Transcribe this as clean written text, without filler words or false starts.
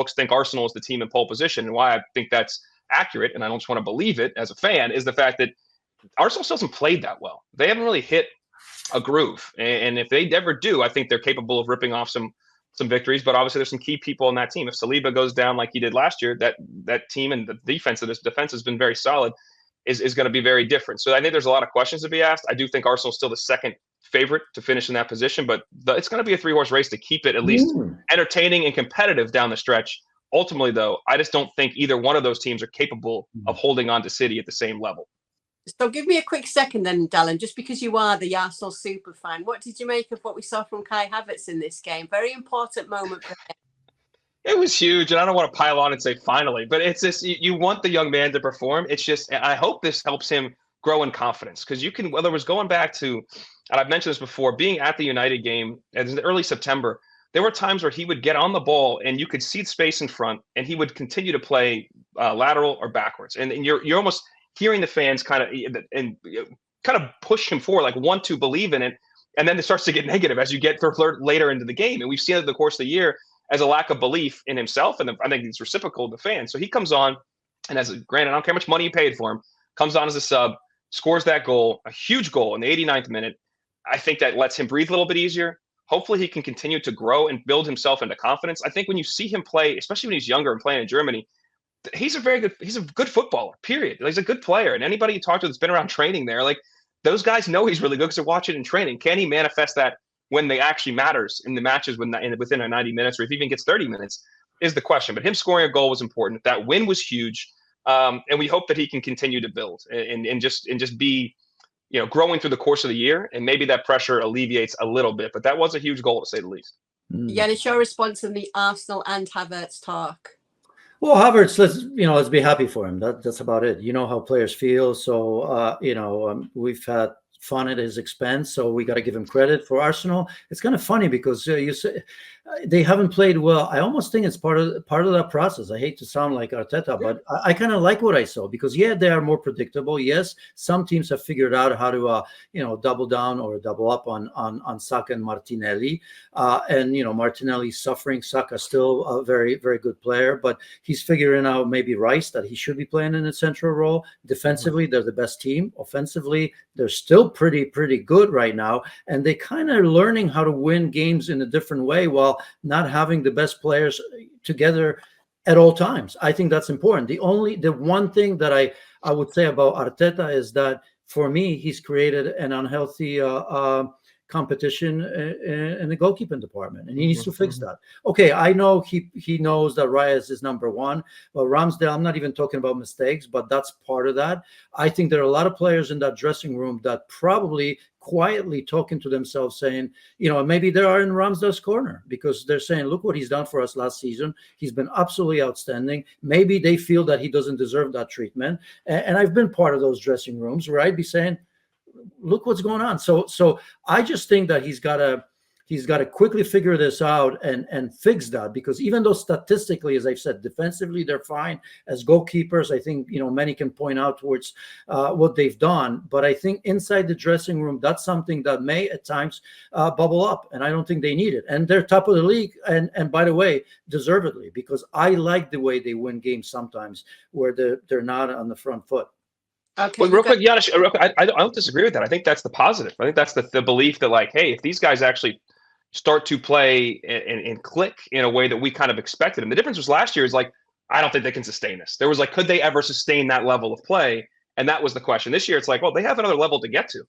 folks think Arsenal is the team in pole position, and why I think that's accurate, and I don't just want to believe it as a fan, is the fact that Arsenal still hasn't played that well. They haven't really hit a groove, and if they ever do, I think they're capable of ripping off some victories. But obviously, there's some key people on that team. If Saliba goes down like he did last year, that team and the defense has been very solid. Is going to be very different. So I think there's a lot of questions to be asked. I do think Arsenal's still the second favorite to finish in that position, but it's going to be a 3-horse race to keep it at least entertaining and competitive down the stretch. Ultimately, though, I just don't think either one of those teams are capable of holding on to City at the same level. So give me a quick second then, Dallin, just because you are the Arsenal super fan. What did you make of what we saw from Kai Havertz in this game? Very important moment for him. It was huge, and I don't want to pile on and say finally, but it's just you want the young man to perform. It's just, I hope this helps him grow in confidence, because you can, whether it was going back to, and I've mentioned this before, being at the United game in early September, there were times where he would get on the ball and you could see space in front, and he would continue to play lateral or backwards, and you're almost hearing the fans kind of push him forward, like want to believe in it, and then it starts to get negative as you get later into the game, and we've seen it the course of the year as a lack of belief in himself, and I think it's reciprocal to the fans. So he comes on, and granted, I don't care how much money you paid for him, comes on as a sub, scores that goal, a huge goal in the 89th minute. I think that lets him breathe a little bit easier. Hopefully he can continue to grow and build himself into confidence. I think when you see him play, especially when he's younger and playing in Germany, he's a good footballer, period. He's a good player. And anybody you talk to that's been around training there, like, those guys know he's really good because they're watching in training. Can he manifest that when they actually matters in the matches within a 90 minutes, or if he even gets 30 minutes, is the question. But him scoring a goal was important. That win was huge. And we hope that he can continue to build and just be, growing through the course of the year. And maybe that pressure alleviates a little bit, but that was a huge goal to say the least. Yeah, and it's your response in the Arsenal and Havertz talk. Well, Havertz, let's be happy for him. That's about it. You know how players feel. So, we've had fun at his expense, so we got to give him credit. For Arsenal, it's kind of funny because you say they haven't played well. I almost think it's part of that process. I hate to sound like Arteta, but I kind of like what I saw, because they are more predictable. Yes, some teams have figured out how to double down or double up on Saka and Martinelli, and Martinelli's suffering. Saka's still a very, very good player, but he's figuring out maybe Rice that he should be playing in a central role. Defensively, they're the best team. Offensively, they're still pretty good right now, and they kind of learning how to win games in a different way while not having the best players together at all times. I think that's important. The one thing that I would say about Arteta is that, for me, he's created an unhealthy competition in the goalkeeping department, and he needs to fix that. Okay, I know he knows that Reyes is number one, but Ramsdale, I'm not even talking about mistakes, but that's part of that. I think there are a lot of players in that dressing room that probably quietly talking to themselves, saying, maybe they are in Ramsdale's corner, because they're saying, look what he's done for us last season. He's been absolutely outstanding. Maybe they feel that he doesn't deserve that treatment. And I've been part of those dressing rooms where I'd be saying, look what's going on. So I just think that he's got to quickly figure this out and fix that, because even though statistically, as I've said, defensively they're fine, as goalkeepers, I think many can point out towards what they've done, but I think inside the dressing room, that's something that may at times bubble up, and I don't think they need it. And they're top of the league, and by the way, deservedly, because I like the way they win games sometimes where they're not on the front foot. Okay. Well, real quick, Giannis, I don't disagree with that. I think that's the positive. I think that's the belief that, like, hey, if these guys actually start to play and click in a way that we kind of expected. And the difference was last year is, like, I don't think they can sustain this. There was, like, could they ever sustain that level of play? And that was the question. This year, it's like, well, they have another level to get to.